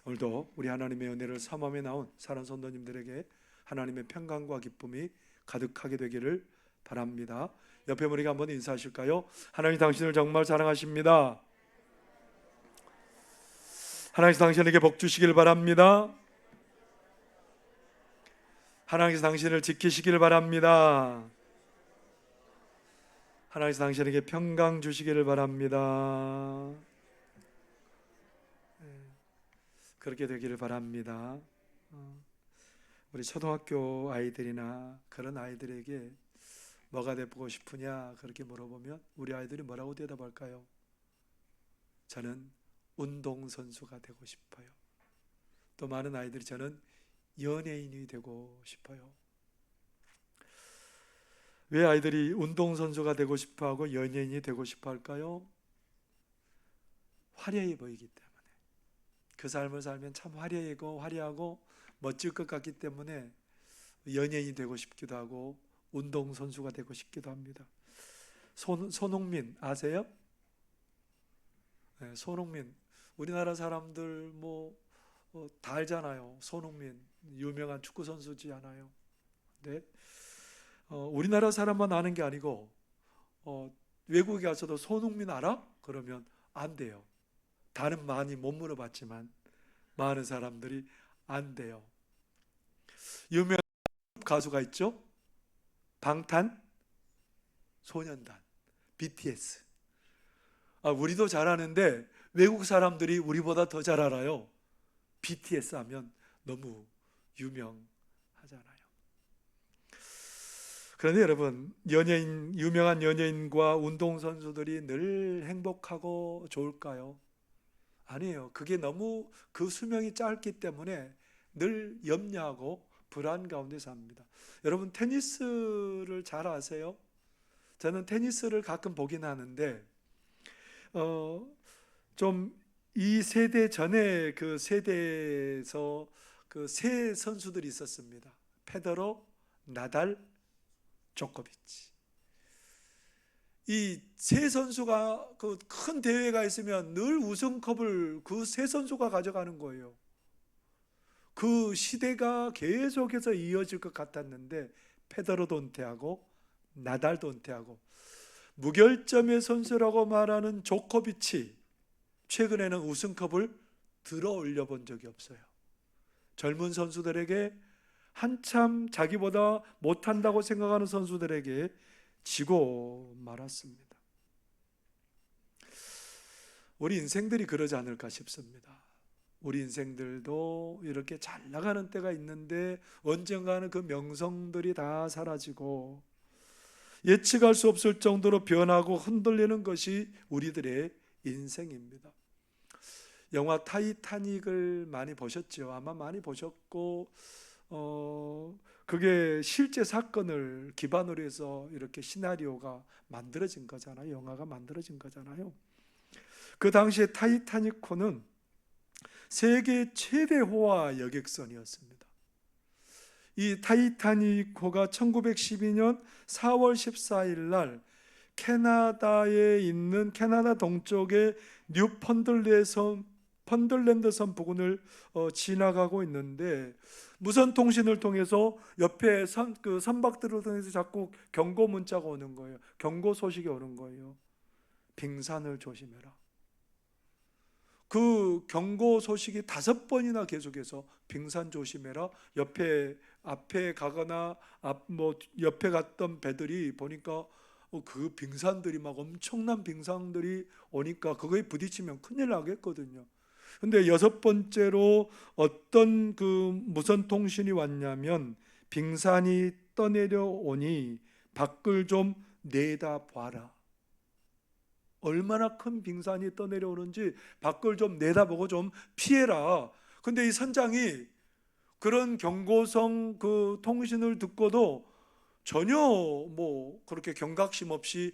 오늘도 우리 하나님의 은혜를 삼함에 나온 사랑하는 성도님들에게 하나님의 평강과 기쁨이 가득하게 되기를 바랍니다. 옆에 분에게 한번 인사하실까요? 하나님 당신을 정말 사랑하십니다. 하나님 당신에게 복 주시길 바랍니다. 하나님께서 당신을 지키시길 바랍니다. 하나님께서 당신에게 평강 주시기를 바랍니다. 그렇게 되기를 바랍니다. 우리 초등학교 아이들이나 그런 아이들에게 뭐가 되고 싶으냐 그렇게 물어보면 우리 아이들이 뭐라고 대답할까요? 저는 운동선수가 되고 싶어요. 또 많은 아이들이 저는 연예인이 되고 싶어요. 왜 아이들이 운동선수가 되고 싶어하고 연예인이 되고 싶어 할까요? 화려해 보이기 때문에. 그 삶을 살면 참 화려하고 멋질 것 같기 때문에 연예인이 되고 싶기도 하고 운동선수가 되고 싶기도 합니다. 손흥민 아세요? 네, 손흥민 우리나라 사람들 다 알잖아요. 손흥민 유명한 축구 선수지 않아요? 네. 우리나라 사람만 아는 게 아니고 외국에 가서도 손흥민 알아? 그러면 안 돼요. 다른 많이 못 물어봤지만 많은 사람들이 안 돼요. 유명한 가수가 있죠? 방탄소년단 BTS. 우리도 잘 아는데 외국 사람들이 우리보다 더 잘 알아요. BTS 하면 너무 유명하잖아요. 그런데 여러분, 유명한 연예인과 운동선수들이 늘 행복하고 좋을까요? 아니에요. 그게 너무 그 수명이 짧기 때문에 늘 염려하고 불안 가운데 삽니다. 여러분 테니스를 잘 아세요? 저는 테니스를 가끔 보긴 하는데 좀 이 세대 전에 그 세대에서 그 세 선수들이 있었습니다. 페더러, 나달, 조코비치. 이 세 선수가 그 큰 대회가 있으면 늘 우승컵을 그 세 선수가 가져가는 거예요. 그 시대가 계속해서 이어질 것 같았는데 페더러도 은퇴하고 나달도 은퇴하고 무결점의 선수라고 말하는 조코비치 최근에는 우승컵을 들어 올려 본 적이 없어요. 젊은 선수들에게 한참 자기보다 못한다고 생각하는 선수들에게 지고 말았습니다. 우리 인생들이 그러지 않을까 싶습니다. 우리 인생들도 이렇게 잘 나가는 때가 있는데 언젠가는 그 명성들이 다 사라지고 예측할 수 없을 정도로 변하고 흔들리는 것이 우리들의 인생입니다. 영화 타이타닉을 많이 보셨죠? 아마 많이 보셨고 그게 실제 사건을 기반으로 해서 이렇게 시나리오가 만들어진 거잖아요. 영화가 만들어진 거잖아요. 그 당시에 타이타닉호는 세계 최대 호화 여객선이었습니다. 이 타이타닉호가 1912년 4월 14일 날 캐나다에 있는 캐나다 동쪽의 펀들랜드 섬 부근을 지나가고 있는데 무선 통신을 통해서 옆에 그 선박들을 통해서 자꾸 경고 문자가 오는 거예요. 경고 소식이 오는 거예요. 빙산을 조심해라. 그 경고 소식이 5번이나 계속해서 빙산 조심해라. 앞에 가거나 옆에 갔던 배들이 보니까 그 빙산들이 막 엄청난 빙산들이 오니까 그거에 부딪히면 큰일 나겠거든요. 근데 6번째로 어떤 그 무선 통신이 왔냐면 빙산이 떠내려 오니 밖을 좀 내다봐라. 얼마나 큰 빙산이 떠내려오는지 밖을 좀 내다보고 좀 피해라. 근데 이 선장이 그런 경고성 그 통신을 듣고도 전혀 그렇게 경각심 없이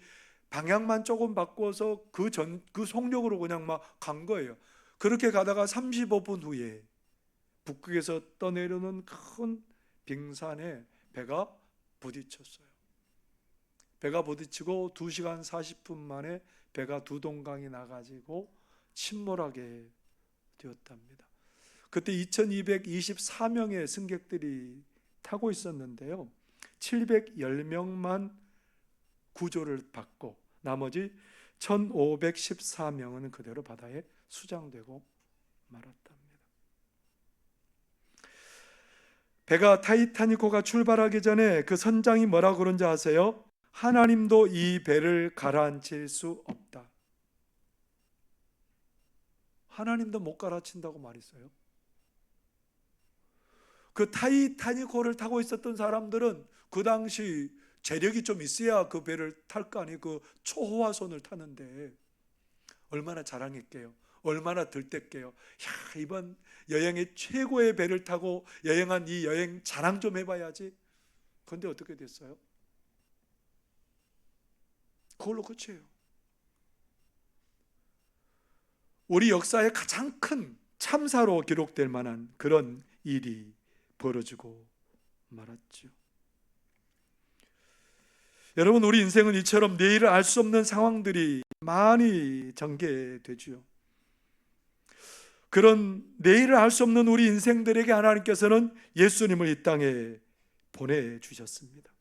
방향만 조금 바꿔서 그 속력으로 그냥 막 간 거예요. 그렇게 가다가 35분 후에 북극에서 떠내려오는 큰 빙산에 배가 부딪혔어요. 배가 부딪히고 2시간 40분 만에 배가 두 동강이 나가지고 침몰하게 되었답니다. 그때 2224명의 승객들이 타고 있었는데요, 710명만 구조를 받고 나머지 1514명은 그대로 바다에 수장되고 말았답니다. 배가 타이타닉호가 출발하기 전에 그 선장이 뭐라고 그런지 아세요? 하나님도 이 배를 가라앉힐 수 없다. 하나님도 못 가라앉힌다고 말했어요. 그 타이타닉호를 타고 있었던 사람들은 그 당시 재력이 좀 있어야 그 배를 탈 거 아니에요. 그 초호화선을 타는데 얼마나 자랑했게요. 얼마나 들땠게요. 야, 이번 여행의 최고의 배를 타고 여행한 이 여행 자랑 좀 해봐야지. 그런데 어떻게 됐어요? 그걸로 끝이에요. 우리 역사의 가장 큰 참사로 기록될 만한 그런 일이 벌어지고 말았죠. 여러분, 우리 인생은 이처럼 내일을 알 수 없는 상황들이 많이 전개되죠. 그런 내일을 알 수 없는 우리 인생들에게 하나님께서는 예수님을 이 땅에 보내주셨습니다.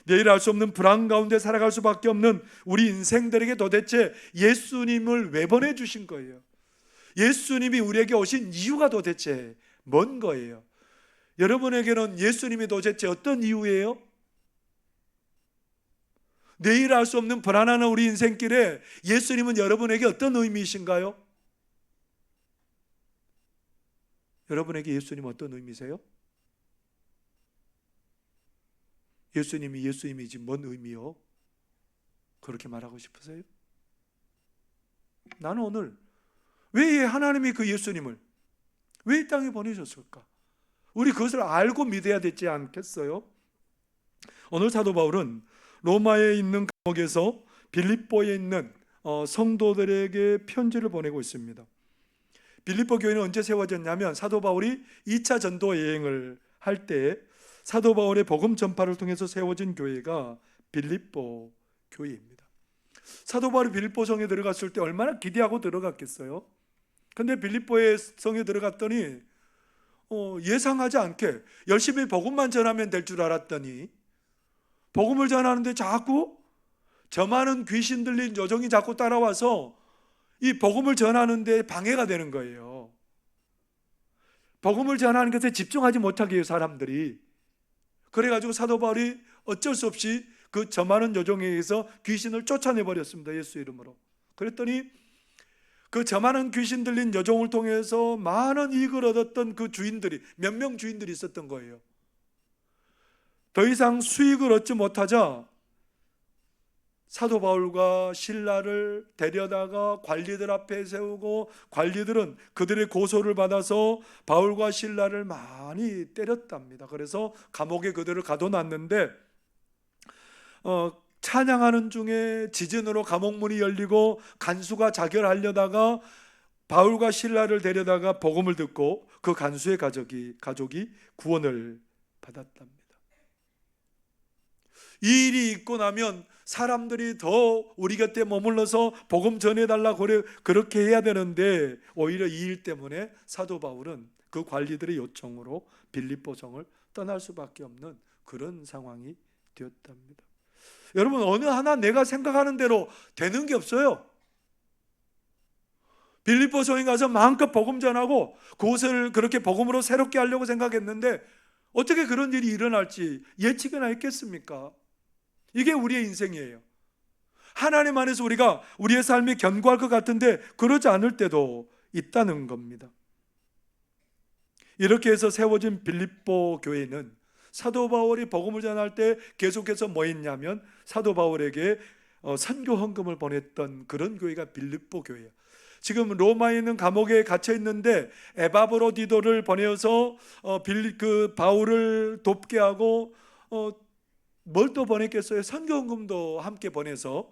내일을 알 수 없는 불안 가운데 살아갈 수밖에 없는 우리 인생들에게 도대체 예수님을 왜 보내주신 거예요? 예수님이 우리에게 오신 이유가 도대체 뭔 거예요? 여러분에게는 예수님이 도대체 어떤 이유예요? 내일 알 수 없는 불안한 우리 인생길에 예수님은 여러분에게 어떤 의미이신가요? 여러분에게 예수님은 어떤 의미세요? 예수님이 예수님이지 뭔 의미요? 그렇게 말하고 싶으세요? 나는 오늘 왜 하나님이 그 예수님을 왜 이 땅에 보내셨을까? 우리 그것을 알고 믿어야 되지 않겠어요? 오늘 사도 바울은 로마에 있는 감옥에서 빌립보에 있는 성도들에게 편지를 보내고 있습니다. 빌립보 교회는 언제 세워졌냐면 사도 바울이 2차 전도 여행을 할 때 사도 바울의 복음 전파를 통해서 세워진 교회가 빌립보 교회입니다. 사도 바울이 빌립보 성에 들어갔을 때 얼마나 기대하고 들어갔겠어요? 근데 빌립보의 성에 들어갔더니 예상하지 않게 열심히 복음만 전하면 될 줄 알았더니 복음을 전하는데 자꾸 저 많은 귀신 들린 여종이 자꾸 따라와서 이 복음을 전하는 데 방해가 되는 거예요. 복음을 전하는 것에 집중하지 못하게 해요, 사람들이. 그래가지고 사도 바울이 어쩔 수 없이 그 저 많은 여종에 의해서 귀신을 쫓아내버렸습니다, 예수 이름으로. 그랬더니 그 저 많은 귀신 들린 여종을 통해서 많은 이익을 얻었던 그 주인들이, 몇 명 주인들이 있었던 거예요. 더 이상 수익을 얻지 못하자 사도 바울과 실라를 데려다가 관리들 앞에 세우고 관리들은 그들의 고소를 받아서 바울과 실라를 많이 때렸답니다. 그래서 감옥에 그들을 가둬놨는데 찬양하는 중에 지진으로 감옥문이 열리고 간수가 자결하려다가 바울과 실라를 데려다가 복음을 듣고 그 간수의 가족이 구원을 받았답니다. 이 일이 있고 나면 사람들이 더 우리 곁에 머물러서 복음 전해달라고 그렇게 해야 되는데 오히려 이 일 때문에 사도 바울은 그 관리들의 요청으로 빌립보 성을 떠날 수밖에 없는 그런 상황이 되었답니다. 여러분, 어느 하나 내가 생각하는 대로 되는 게 없어요. 빌립보 성에 가서 마음껏 복음 전하고 그곳을 그렇게 복음으로 새롭게 하려고 생각했는데 어떻게 그런 일이 일어날지 예측이나 했겠습니까? 이게 우리의 인생이에요. 하나님 안에서 우리가 우리의 삶이 견고할 것 같은데 그러지 않을 때도 있다는 겁니다. 이렇게 해서 세워진 빌립보 교회는 사도 바울이 복음을 전할 때 계속해서 뭐 했냐면 사도 바울에게 선교 헌금을 보냈던 그런 교회가 빌립보 교회예요. 지금 로마에 있는 감옥에 갇혀 있는데 에바브로디도를 보내어서 그 바울을 돕게 하고 뭘 또 보냈겠어요? 선교 헌금도 함께 보내서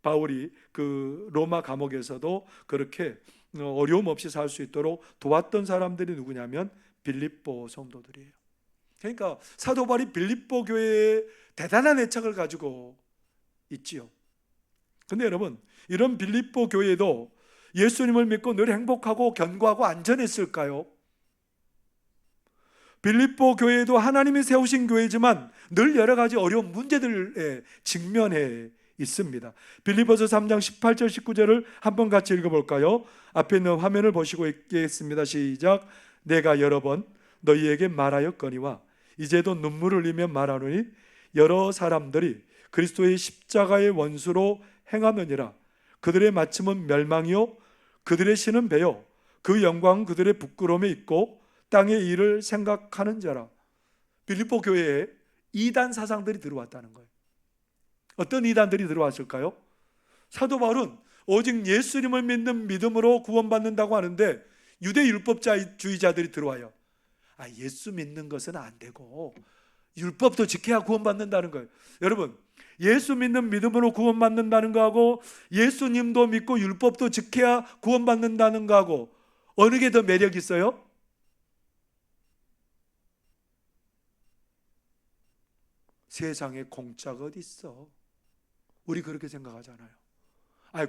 바울이 그 로마 감옥에서도 그렇게 어려움 없이 살 수 있도록 도왔던 사람들이 누구냐면 빌립보 성도들이에요. 그러니까 사도 바울이 빌립보 교회에 대단한 애착을 가지고 있지요. 근데 여러분, 이런 빌립보 교회도 예수님을 믿고 늘 행복하고 견고하고 안전했을까요? 빌립보 교회도 하나님이 세우신 교회지만 늘 여러 가지 어려운 문제들에 직면해 있습니다. 빌립보서 3장 18절 19절을 한번 같이 읽어볼까요? 앞에 있는 화면을 보시고 읽겠습니다. 시작. 내가 여러 번 너희에게 말하였거니와 이제도 눈물을 흘리며 말하노니 여러 사람들이 그리스도의 십자가의 원수로 행하느니라. 그들의 마침은 멸망이요 그들의 신은 배요 그 영광은 그들의 부끄러움에 있고 땅의 일을 생각하는 자라. 빌립보 교회에 이단 사상들이 들어왔다는 거예요. 어떤 이단들이 들어왔을까요? 사도 바울은 오직 예수님을 믿는 믿음으로 구원받는다고 하는데 유대 율법주의자들이 들어와요. 예수 믿는 것은 안 되고 율법도 지켜야 구원받는다는 거예요. 여러분, 예수 믿는 믿음으로 구원받는다는 거하고 예수님도 믿고 율법도 지켜야 구원받는다는 거하고 어느 게 더 매력 있어요? 세상에 공짜가 어디 있어? 우리 그렇게 생각하잖아요.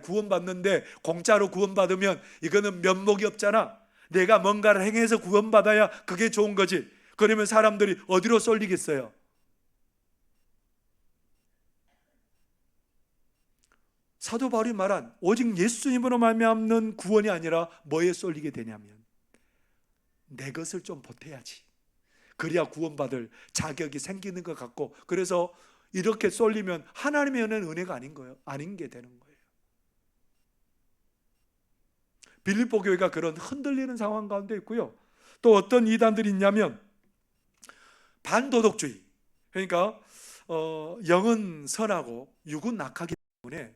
구원받는데 공짜로 구원받으면 이거는 면목이 없잖아. 내가 뭔가를 행해서 구원받아야 그게 좋은 거지. 그러면 사람들이 어디로 쏠리겠어요? 사도 바울이 말한 오직 예수님으로 말미암는 구원이 아니라 뭐에 쏠리게 되냐면 내 것을 좀 보태야지. 그래야 구원받을 자격이 생기는 것 같고, 그래서 이렇게 쏠리면 하나님의 은혜가 아닌 거예요. 아닌 게 되는 거예요. 빌립보 교회가 그런 흔들리는 상황 가운데 있고요. 또 어떤 이단들이 있냐면 반도덕주의. 그러니까 영은 선하고 육은 악하기 때문에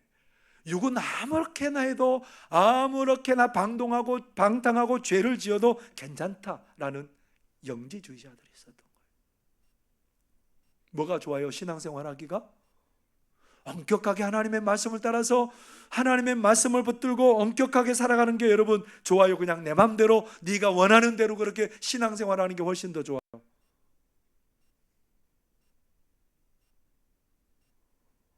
육은 아무렇게나 해도 아무렇게나 방탕하고 죄를 지어도 괜찮다라는 영지주의자들이 있었던 거예요. 뭐가 좋아요? 신앙생활하기가? 엄격하게 하나님의 말씀을 따라서 하나님의 말씀을 붙들고 엄격하게 살아가는 게 여러분 좋아요? 그냥 내 맘대로 네가 원하는 대로 그렇게 신앙생활하는 게 훨씬 더 좋아요?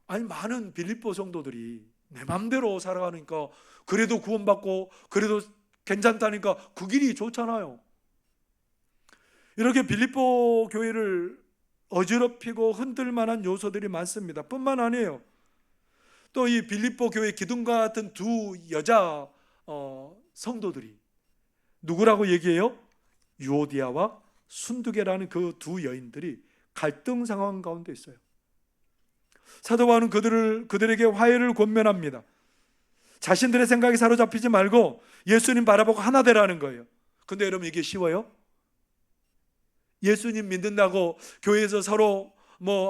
많은 빌립보 성도들이 내 맘대로 살아가니까 그래도 구원받고 그래도 괜찮다니까 그 길이 좋잖아요. 이렇게 빌립보 교회를 어지럽히고 흔들 만한 요소들이 많습니다. 뿐만 아니에요. 또 이 빌립보 교회 기둥과 같은 두 여자 성도들이 누구라고 얘기해요? 유오디아와 순두계라는 그 두 여인들이 갈등 상황 가운데 있어요. 사도 바울은 그들에게 화해를 권면합니다. 자신들의 생각에 사로잡히지 말고 예수님 바라보고 하나 되라는 거예요. 근데 여러분 이게 쉬워요? 예수님 믿는다고 교회에서 서로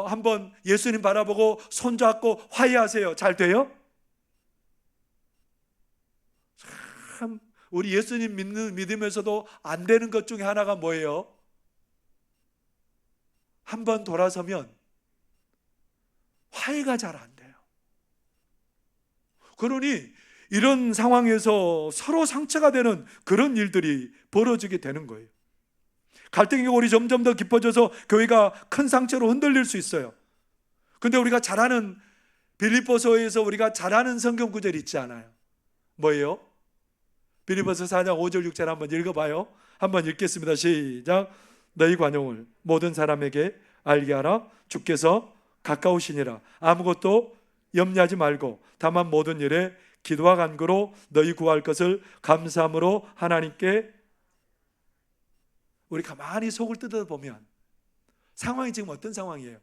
한번 예수님 바라보고 손잡고 화해하세요. 잘 돼요? 참 우리 예수님 믿으면서도 안 되는 것 중에 하나가 뭐예요? 한번 돌아서면 화해가 잘 안 돼요. 그러니 이런 상황에서 서로 상처가 되는 그런 일들이 벌어지게 되는 거예요. 갈등의 골이 점점 더 깊어져서 교회가 큰 상처로 흔들릴 수 있어요. 근데 우리가 잘 아는 빌립보서에서 우리가 잘 아는 성경 구절이 있지 않아요? 뭐예요? 빌립보서 4장 5절 6절 한번 읽어봐요. 한번 읽겠습니다. 시작. 너희 관용을 모든 사람에게 알게 하라. 주께서 가까우시니라. 아무것도 염려하지 말고 다만 모든 일에 기도와 간구로 너희 구할 것을 감사함으로 하나님께. 우리 가만히 속을 뜯어보면 상황이 지금 어떤 상황이에요?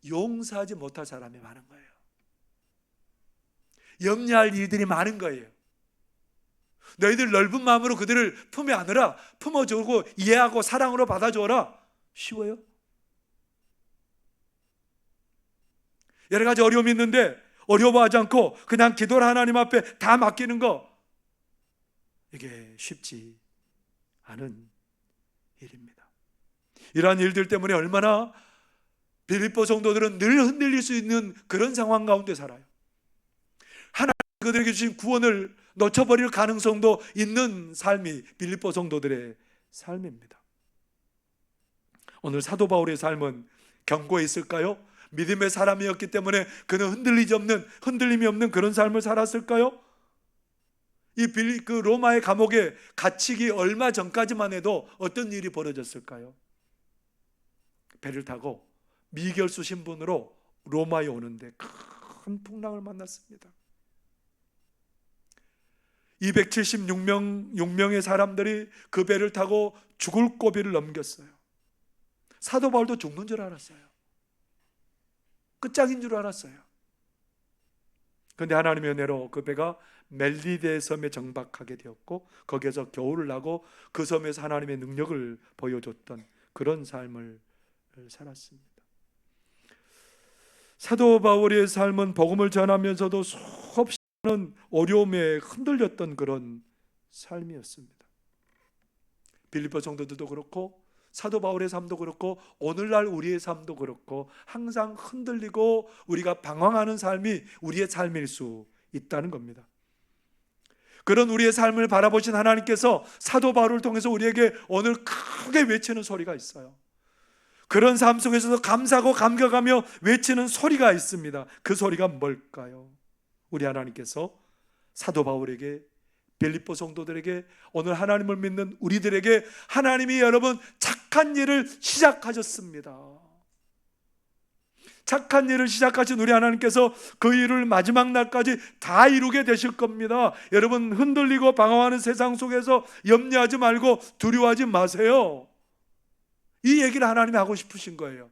용서하지 못할 사람이 많은 거예요. 염려할 일들이 많은 거예요. 너희들 넓은 마음으로 그들을 품에 안으라. 품어주고 이해하고 사랑으로 받아줘라. 쉬워요? 여러 가지 어려움이 있는데 어려워하지 않고 그냥 기도를 하나님 앞에 다 맡기는 거, 이게 쉽지 않은 일입니다. 이러한 일들 때문에 얼마나 빌립보 성도들은 늘 흔들릴 수 있는 그런 상황 가운데 살아요. 하나님 그들에게 주신 구원을 놓쳐버릴 가능성도 있는 삶이 빌립보 성도들의 삶입니다. 오늘 사도 바울의 삶은 견고해 있을까요? 믿음의 사람이었기 때문에 그는 흔들림이 없는 그런 삶을 살았을까요? 그 로마의 감옥에 갇히기 얼마 전까지만 해도 어떤 일이 벌어졌을까요? 배를 타고 미결수 신분으로 로마에 오는데 큰 풍랑을 만났습니다. 276명의 사람들이 그 배를 타고 죽을 고비를 넘겼어요. 사도 바울도 죽는 줄 알았어요. 끝장인 줄 알았어요. 그런데 하나님의 은혜로 그 배가 멜리데 섬에 정박하게 되었고, 거기에서 겨울을 나고 그 섬에서 하나님의 능력을 보여줬던 그런 삶을 살았습니다. 사도 바울의 삶은 복음을 전하면서도 수없이 많은 어려움에 흔들렸던 그런 삶이었습니다. 빌립보 성도들도 그렇고 사도 바울의 삶도 그렇고 오늘날 우리의 삶도 그렇고 항상 흔들리고 우리가 방황하는 삶이 우리의 삶일 수 있다는 겁니다. 그런 우리의 삶을 바라보신 하나님께서 사도 바울을 통해서 우리에게 오늘 크게 외치는 소리가 있어요. 그런 삶 속에서도 감사하고 감격하며 외치는 소리가 있습니다. 그 소리가 뭘까요? 우리 하나님께서 사도 바울에게, 빌립보 성도들에게, 오늘 하나님을 믿는 우리들에게 하나님이 여러분 착한 일을 시작하셨습니다. 착한 일을 시작하신 우리 하나님께서 그 일을 마지막 날까지 다 이루게 되실 겁니다. 여러분 흔들리고 방황하는 세상 속에서 염려하지 말고 두려워하지 마세요. 이 얘기를 하나님이 하고 싶으신 거예요.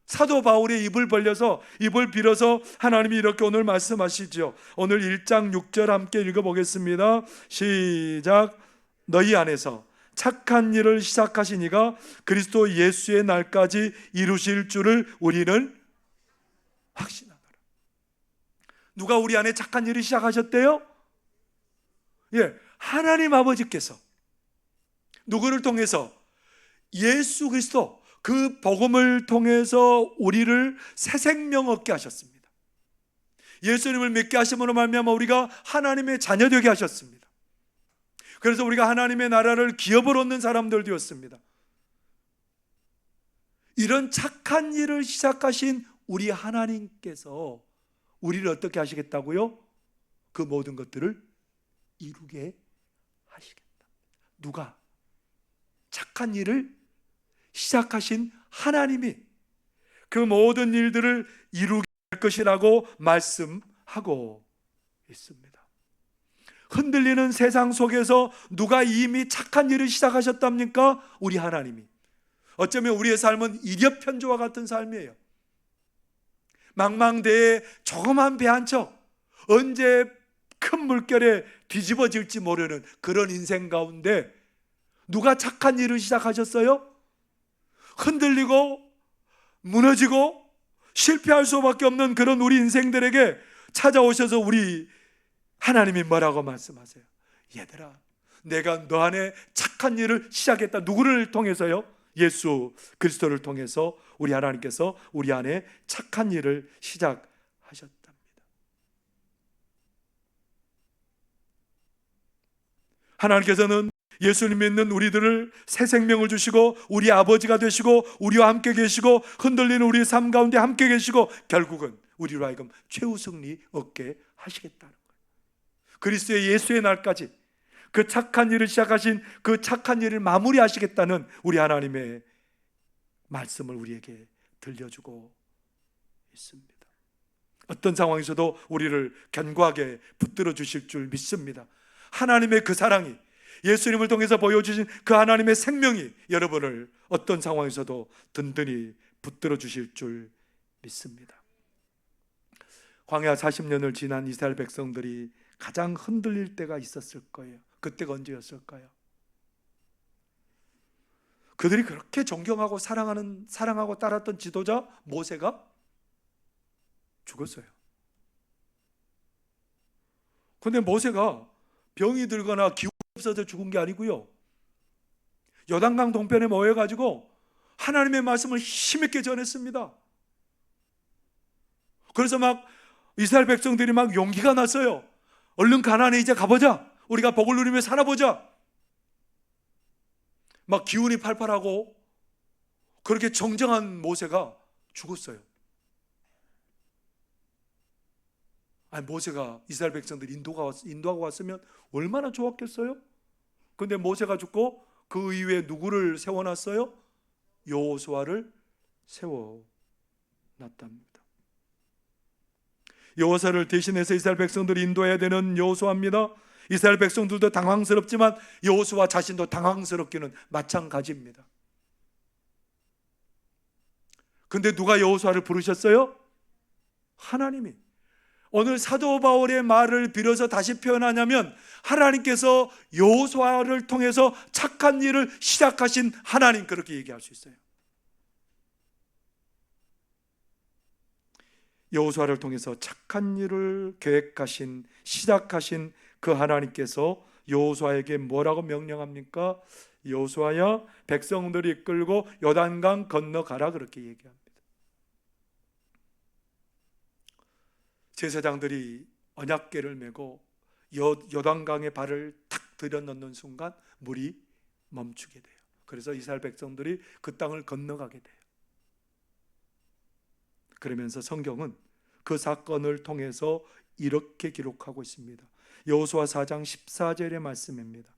사도 바울의 입을 벌려서, 입을 빌어서 하나님이 이렇게 오늘 말씀하시죠. 오늘 1장 6절 함께 읽어보겠습니다. 시작. 너희 안에서 착한 일을 시작하신 이가 그리스도 예수의 날까지 이루실 줄을 우리는 확신하노라. 누가 우리 안에 착한 일을 시작하셨대요? 하나님 아버지께서 누구를 통해서? 예수 그리스도, 그 복음을 통해서 우리를 새 생명 얻게 하셨습니다. 예수님을 믿게 하심으로 말미암아 우리가 하나님의 자녀 되게 하셨습니다. 그래서 우리가 하나님의 나라를 기업을 얻는 사람들 되었습니다. 이런 착한 일을 시작하신 우리 하나님께서 우리를 어떻게 하시겠다고요? 그 모든 것들을 이루게 하시겠다. 누가? 착한 일을 시작하신 하나님이 그 모든 일들을 이루게 할 것이라고 말씀하고 있습니다. 흔들리는 세상 속에서 누가 이미 착한 일을 시작하셨답니까? 우리 하나님이. 어쩌면 우리의 삶은 이력편조와 같은 삶이에요. 망망대해 조그만 배 한 척, 언제 큰 물결에 뒤집어질지 모르는 그런 인생 가운데 누가 착한 일을 시작하셨어요? 흔들리고 무너지고 실패할 수밖에 없는 그런 우리 인생들에게 찾아오셔서 우리 하나님이 뭐라고 말씀하세요? 얘들아, 내가 너 안에 착한 일을 시작했다. 누구를 통해서요? 예수 그리스도를 통해서 우리 하나님께서 우리 안에 착한 일을 시작하셨답니다. 하나님께서는 예수님 믿는 우리들을 새 생명을 주시고 우리 아버지가 되시고 우리와 함께 계시고 흔들리는 우리의 삶 가운데 함께 계시고 결국은 우리로 하여금 최후 승리 얻게 하시겠다는 거예요. 그리스도의 예수의 날까지 그 착한 일을 시작하신 그 착한 일을 마무리하시겠다는 우리 하나님의 말씀을 우리에게 들려주고 있습니다. 어떤 상황에서도 우리를 견고하게 붙들어 주실 줄 믿습니다. 하나님의 그 사랑이, 예수님을 통해서 보여주신 그 하나님의 생명이 여러분을 어떤 상황에서도 든든히 붙들어 주실 줄 믿습니다. 광야 40년을 지난 이스라엘 백성들이 가장 흔들릴 때가 있었을 거예요. 그때가 언제였을까요? 그들이 그렇게 존경하고 사랑하고 따랐던 지도자 모세가 죽었어요. 그런데 모세가 병이 들거나 기운이 없어서 죽은 게 아니고요, 요단강 동편에 모여가지고 하나님의 말씀을 힘있게 전했습니다. 그래서 막 이스라엘 백성들이 막 용기가 났어요. 얼른 가나안에 이제 가보자. 우리가 복을 누리며 살아보자. 막 기운이 팔팔하고 그렇게 정정한 모세가 죽었어요. 모세가 이스라엘 백성들 인도하고 왔으면 얼마나 좋았겠어요? 근데 모세가 죽고 그 이후에 누구를 세워놨어요? 여호수아를 세워놨답니다. 여호수아를 대신해서 이스라엘 백성들이 인도해야 되는 여호수아입니다. 이스라엘 백성들도 당황스럽지만 여호수아 자신도 당황스럽기는 마찬가지입니다. 근데 누가 여호수아를 부르셨어요? 하나님이. 오늘 사도 바울의 말을 빌어서 다시 표현하냐면 하나님께서 여호수아를 통해서 착한 일을 시작하신 하나님, 그렇게 얘기할 수 있어요. 여호수아를 통해서 착한 일을 계획하신, 시작하신 그 하나님께서 여호수아에게 뭐라고 명령합니까? 여호수아야, 백성들이 이끌고 요단강 건너가라, 그렇게 얘기합니다. 제사장들이 언약궤를 메고 요단강에 발을 탁 들여놓는 순간 물이 멈추게 돼요. 그래서 이스라엘 백성들이 그 땅을 건너가게 돼요. 그러면서 성경은 그 사건을 통해서 이렇게 기록하고 있습니다. 여호수아 4장 14절의 말씀입니다.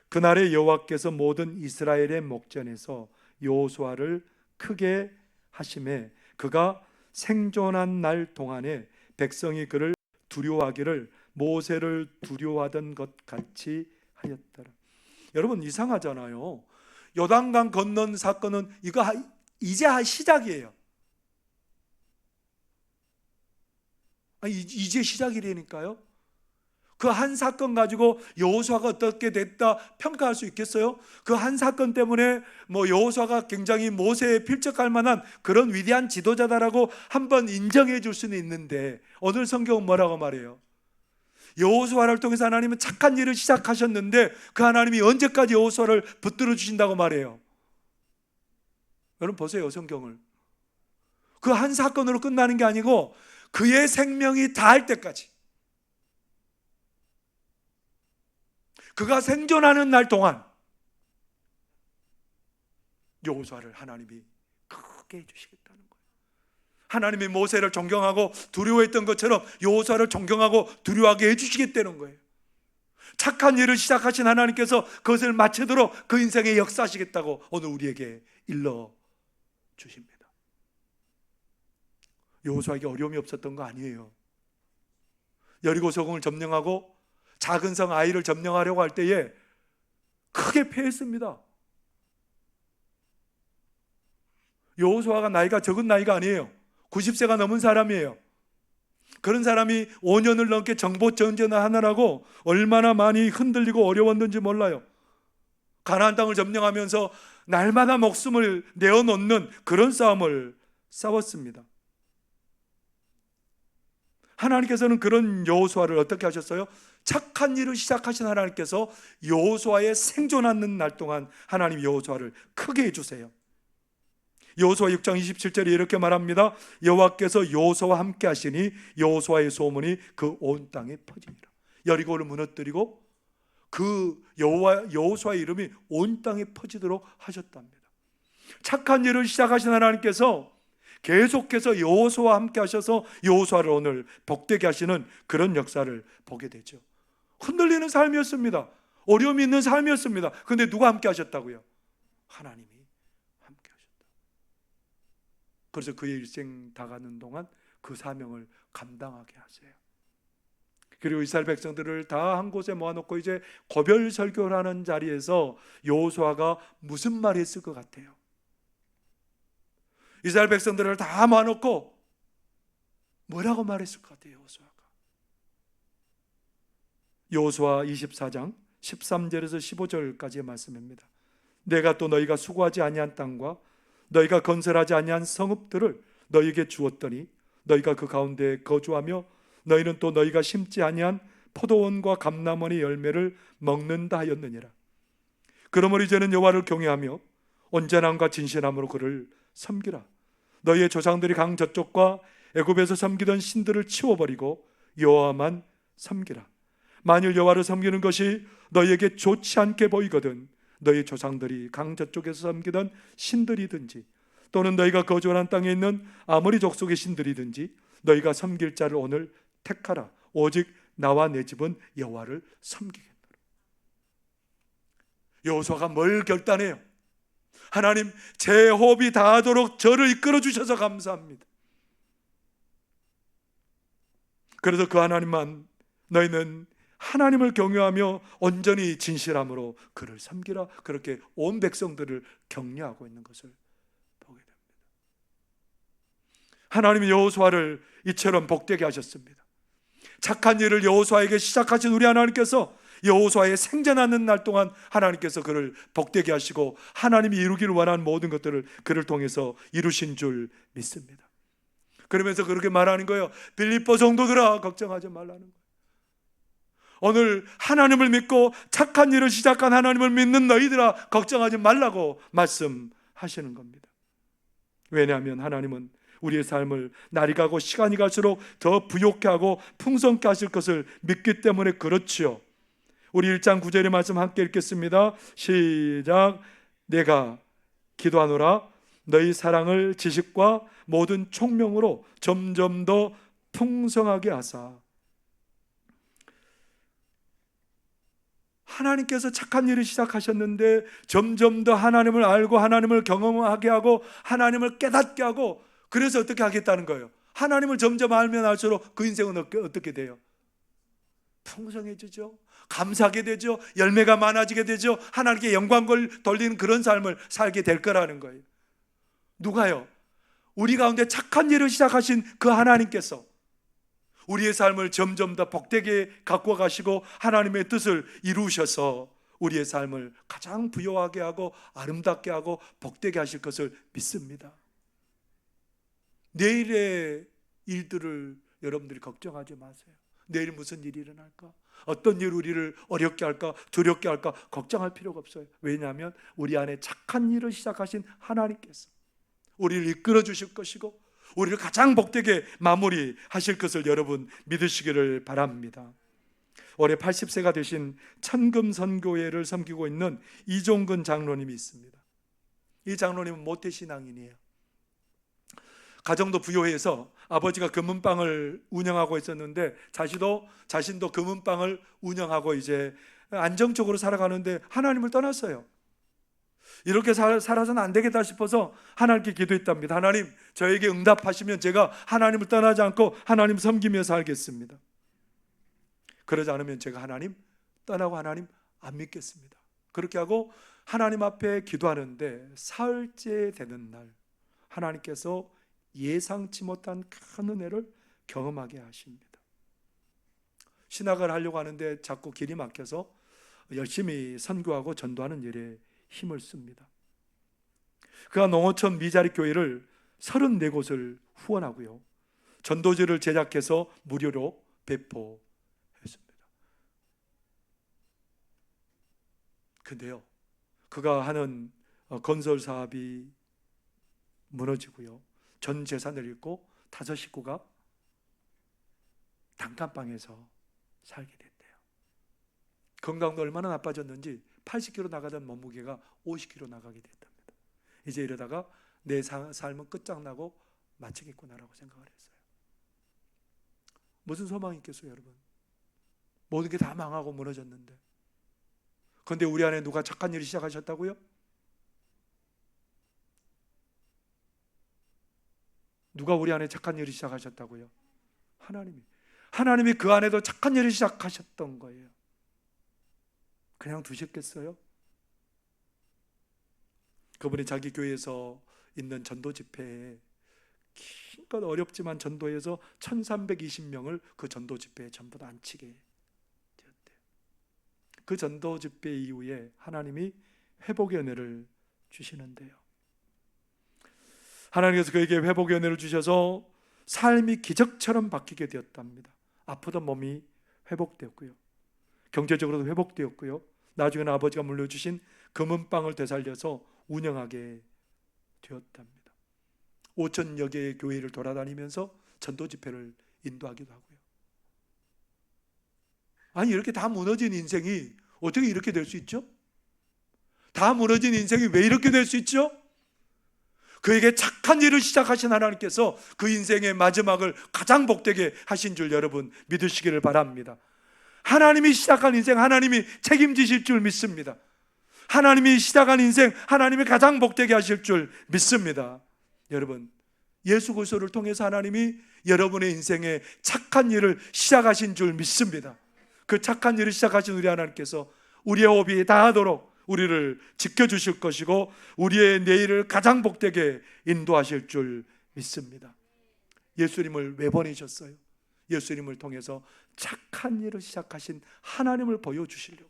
그날에 여호와께서 모든 이스라엘의 목전에서 여호수아를 크게 하심에 그가 생존한 날 동안에 백성이 그를 두려워하기를 모세를 두려워하던 것 같이 하였더라. 여러분, 이상하잖아요. 요단강 건넌 사건은 이거 이제 시작이에요. 이제 시작이라니까요. 그 한 사건 가지고 여호수아가 어떻게 됐다 평가할 수 있겠어요? 그 한 사건 때문에 여호수아가 굉장히 모세에 필적할 만한 그런 위대한 지도자다라고 한번 인정해 줄 수는 있는데, 오늘 성경은 뭐라고 말해요? 여호수아를 통해서 하나님은 착한 일을 시작하셨는데 그 하나님이 언제까지 여호수아를 붙들어 주신다고 말해요? 여러분 보세요, 성경을. 그 한 사건으로 끝나는 게 아니고 그의 생명이 다할 때까지, 그가 생존하는 날 동안 여호수아를 하나님이 크게 해주시겠다는 거예요. 하나님이 모세를 존경하고 두려워했던 것처럼 여호수아를 존경하고 두려워하게 해주시겠다는 거예요. 착한 일을 시작하신 하나님께서 그것을 마치도록 그 인생에 역사하시겠다고 오늘 우리에게 일러주십니다. 여호수아에게 어려움이 없었던 거 아니에요. 여리고 성을 점령하고 작은 성 아이를 점령하려고 할 때에 크게 패했습니다. 여호수아가 나이가 적은 나이가 아니에요. 90세가 넘은 사람이에요. 그런 사람이 5년을 넘게 정보 전쟁을 하느라고 얼마나 많이 흔들리고 어려웠는지 몰라요. 가나안 땅을 점령하면서 날마다 목숨을 내어놓는 그런 싸움을 싸웠습니다. 하나님께서는 그런 여호수아를 어떻게 하셨어요? 착한 일을 시작하신 하나님께서 여호수아의 생존하는 날 동안 하나님 여호수아를 크게 해주세요. 여호수아 6장 27절에 이렇게 말합니다. 여호와께서 여호수아와 함께 하시니 여호수아의 소문이 그 온 땅에 퍼지니라. 여리고를 무너뜨리고 그 여호수아의 이름이 온 땅에 퍼지도록 하셨답니다. 착한 일을 시작하신 하나님께서 계속해서 여호수아와 함께 하셔서 여호수아를 오늘 복되게 하시는 그런 역사를 보게 되죠. 흔들리는 삶이었습니다. 어려움이 있는 삶이었습니다. 그런데 누가 함께 하셨다고요? 하나님이 함께 하셨다. 그래서 그의 일생 다가는 동안 그 사명을 감당하게 하세요. 그리고 이스라엘 백성들을 다 한 곳에 모아놓고 이제 고별 설교를 하는 자리에서 여호수아가 무슨 말 했을 것 같아요? 이스라엘 백성들을 다 모아놓고 뭐라고 말했을 것 같아요? 여호수아 24장 13절에서 15절까지의 말씀입니다. 내가 또 너희가 수고하지 아니한 땅과 너희가 건설하지 아니한 성읍들을 너희에게 주었더니 너희가 그 가운데 거주하며 너희는 또 너희가 심지 아니한 포도원과 감람원의 열매를 먹는다 하였느니라. 그러므로 이제는 여호와를 경외하며 온전함과 진실함으로 그를 섬기라. 너희의 조상들이 강 저쪽과 애굽에서 섬기던 신들을 치워버리고 여호와만 섬기라. 만일 여호와를 섬기는 것이 너희에게 좋지 않게 보이거든 너희 조상들이 강 저쪽에서 섬기던 신들이든지 또는 너희가 거주하는 땅에 있는 아모리 족속의 신들이든지 너희가 섬길 자를 오늘 택하라. 오직 나와 내 집은 여호와를 섬기겠노라. 여호수아가 뭘 결단해요? 하나님, 제 호흡이 다하도록 저를 이끌어 주셔서 감사합니다. 그래서 그 하나님만, 너희는 하나님을 경외하며 온전히 진실함으로 그를 섬기라. 그렇게 온 백성들을 격려하고 있는 것을 보게 됩니다. 하나님이 여호수아를 이처럼 복되게 하셨습니다. 착한 일을 여호수아에게 시작하신 우리 하나님께서 여호수아의 생전하는 날 동안 하나님께서 그를 복되게 하시고 하나님이 이루기를 원하는 모든 것들을 그를 통해서 이루신 줄 믿습니다. 그러면서 그렇게 말하는 거예요. 빌립보 성도들아, 걱정하지 말라는 거예요. 오늘 하나님을 믿고 착한 일을 시작한 하나님을 믿는 너희들아, 걱정하지 말라고 말씀하시는 겁니다. 왜냐하면 하나님은 우리의 삶을 날이 가고 시간이 갈수록 더 부욕케 하고 풍성케 하실 것을 믿기 때문에 그렇지요. 우리 1장 9절의 말씀 함께 읽겠습니다. 시작. 내가 기도하노라. 너희 사랑을 지식과 모든 총명으로 점점 더 풍성하게 하사. 하나님께서 착한 일을 시작하셨는데 점점 더 하나님을 알고 하나님을 경험하게 하고 하나님을 깨닫게 하고, 그래서 어떻게 하겠다는 거예요? 하나님을 점점 알면 알수록 그 인생은 어떻게 돼요? 풍성해지죠. 감사하게 되죠. 열매가 많아지게 되죠. 하나님께 영광을 돌리는 그런 삶을 살게 될 거라는 거예요. 누가요? 우리 가운데 착한 일을 시작하신 그 하나님께서 우리의 삶을 점점 더 복되게 갖고 가시고 하나님의 뜻을 이루셔서 우리의 삶을 가장 부요하게 하고 아름답게 하고 복되게 하실 것을 믿습니다. 내일의 일들을 여러분들이 걱정하지 마세요. 내일 무슨 일이 일어날까? 어떤 일 우리를 어렵게 할까? 두렵게 할까? 걱정할 필요가 없어요. 왜냐하면 우리 안에 착한 일을 시작하신 하나님께서 우리를 이끌어 주실 것이고 우리를 가장 복되게 마무리하실 것을 여러분 믿으시기를 바랍니다. 올해 80세가 되신 천금선교회를 섬기고 있는 이종근 장로님이 있습니다. 이 장로님은 모태신앙인이에요. 가정도 부요해서 아버지가 금은방을 운영하고 있었는데 자신도 금은방을 운영하고 이제 안정적으로 살아가는데 하나님을 떠났어요. 이렇게 살아서는 안 되겠다 싶어서 하나님께 기도했답니다. 하나님, 저에게 응답하시면 제가 하나님을 떠나지 않고 하나님 섬기며 살겠습니다. 그러지 않으면 제가 하나님 떠나고 하나님 안 믿겠습니다. 그렇게 하고 하나님 앞에 기도하는데 사흘째 되는 날 하나님께서 예상치 못한 큰 은혜를 경험하게 하십니다. 신학을 하려고 하는데 자꾸 길이 막혀서 열심히 선교하고 전도하는 일에 힘을 씁니다. 그가 농어촌 미자리 교회를 34곳을 후원하고요, 전도지를 제작해서 무료로 배포했습니다. 근데요, 그가 하는 건설 사업이 무너지고요, 전 재산을 잃고 5 식구가 단칸방에서 살게 됐대요. 건강도 얼마나 나빠졌는지 80kg 나가던 몸무게가 50kg 나가게 됐답니다. 이제 이러다가 내 삶은 끝장나고 마치겠구나라고 생각을 했어요. 무슨 소망이 있겠어요, 여러분? 모든 게 다 망하고 무너졌는데. 그런데 우리 안에 누가 착한 일을 시작하셨다고요? 누가 우리 안에 착한 일을 시작하셨다고요? 하나님이 그 안에도 착한 일을 시작하셨던 거예요. 그냥 두셨겠어요? 그분이 자기 교회에서 있는 전도 집회에 힘껏 어렵지만 전도해서 1320명을 그 전도 집회에 전부 다 앉히게 되었대요. 그 전도 집회 이후에 하나님이 회복의 은혜를 주시는데요, 하나님께서 그에게 회복의 은혜를 주셔서 삶이 기적처럼 바뀌게 되었답니다. 아프던 몸이 회복되었고요, 경제적으로도 회복되었고요, 나중에는 아버지가 물려주신 금은방을 되살려서 운영하게 되었답니다. 5,000여 개의 교회를 돌아다니면서 전도 집회를 인도하기도 하고요. 아니, 이렇게 다 무너진 인생이 어떻게 이렇게 될 수 있죠? 다 무너진 인생이 왜 이렇게 될 수 있죠? 그에게 착한 일을 시작하신 하나님께서 그 인생의 마지막을 가장 복되게 하신 줄 여러분 믿으시기를 바랍니다. 하나님이 시작한 인생 하나님이 책임지실 줄 믿습니다. 하나님이 시작한 인생 하나님이 가장 복되게 하실 줄 믿습니다. 여러분, 예수 그리스도를 통해서 하나님이 여러분의 인생에 착한 일을 시작하신 줄 믿습니다. 그 착한 일을 시작하신 우리 하나님께서 우리의 호흡이 다하도록 우리를 지켜주실 것이고 우리의 내일을 가장 복되게 인도하실 줄 믿습니다. 예수님을 왜 보내셨어요? 예수님을 통해서 착한 일을 시작하신 하나님을 보여주시려고요.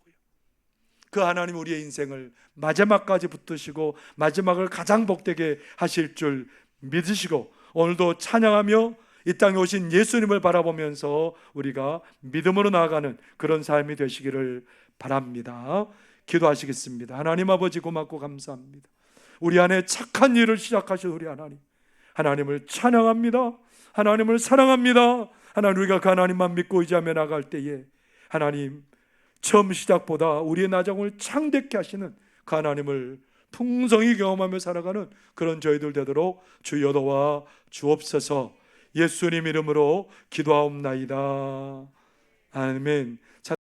그 하나님 우리의 인생을 마지막까지 붙드시고 마지막을 가장 복되게 하실 줄 믿으시고 오늘도 찬양하며 이 땅에 오신 예수님을 바라보면서 우리가 믿음으로 나아가는 그런 삶이 되시기를 바랍니다. 기도하시겠습니다. 하나님 아버지 고맙고 감사합니다. 우리 안에 착한 일을 시작하신 우리 하나님, 하나님을 찬양합니다. 하나님을 사랑합니다. 하나님, 우리가 그 하나님만 믿고 의지하며 나갈 때에 하나님 처음 시작보다 우리의 나정을 창대케 하시는 그 하나님을 풍성히 경험하며 살아가는 그런 저희들 되도록 주여 도와 주옵소서. 예수님 이름으로 기도하옵나이다. 아멘.